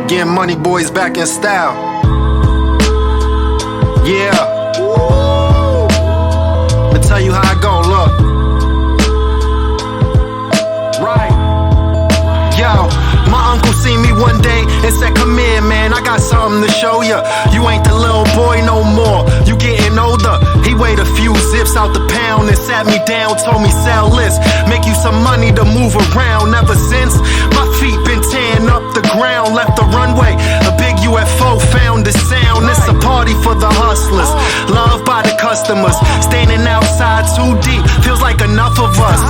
Getting money, boys, back in style. Yeah. Let me tell you how I go, look. Right. Yo, my uncle seen me one day and said, come here, man, I got something to show ya. You ain't the little boy no more, you getting older. He weighed a few zips out the pound and sat me down, told me sell this, make you some money to move around. Ever since, my feet been tearing up the ground, left the runway, a big UFO found the sound. It's a party for the hustlers, loved by the customers. Standing outside too deep, feels like enough of us.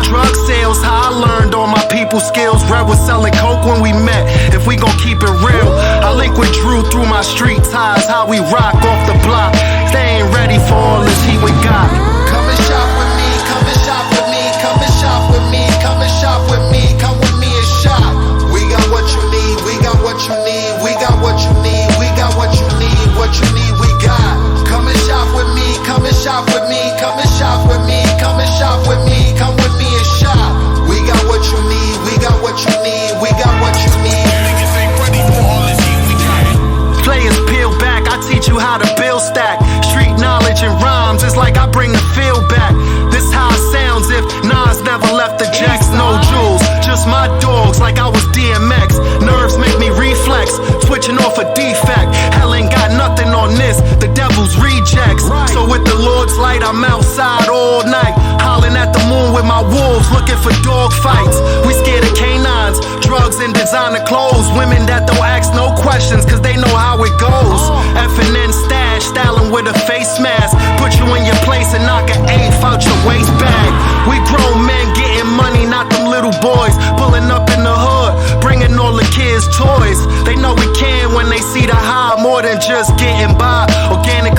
Drug sales, how I learned all my people skills. Red was selling coke when we met, if we gon' keep it real. I link with Drew through my street ties, how we rock off the block. They ain't ready for all this heat we got. Come and shop with me, come and shop with me, come and shop with me, come and shop with me, come with me and shop. We got what you need, we got what you need, we got what you need, we got what you need, what you need we got. Come and shop with me, come and shop with me, come and shop with me, come and shop with me, come with me and shop. We got what you need, we got what you need, we got what you need. Niggas ain't ready for all this heat we got. Players peel back, I teach you how to build stack. Street knowledge and rhymes, it's like I bring the feel back. This how it sounds if Nas never left the jacks. No jewels, just my dogs like I was DMX. Nerves make me reflex, switching off a defect. Hell ain't got nothing on this, the devil's rejects. So with the Lord's light, I'm outside all night, hollering at the moon with my wolves, looking for dog fights. We scared of canines, drugs and designer clothes. Women that don't ask no questions, cause they know how it goes. F&N stash, styling with a face mask. Put you in your place and knock an eighth out your waist bag. We grown men getting money, not them little boys. Pulling up in the hood, bringing all the kids toys. They know we can when they see the high, more than just getting by. Organic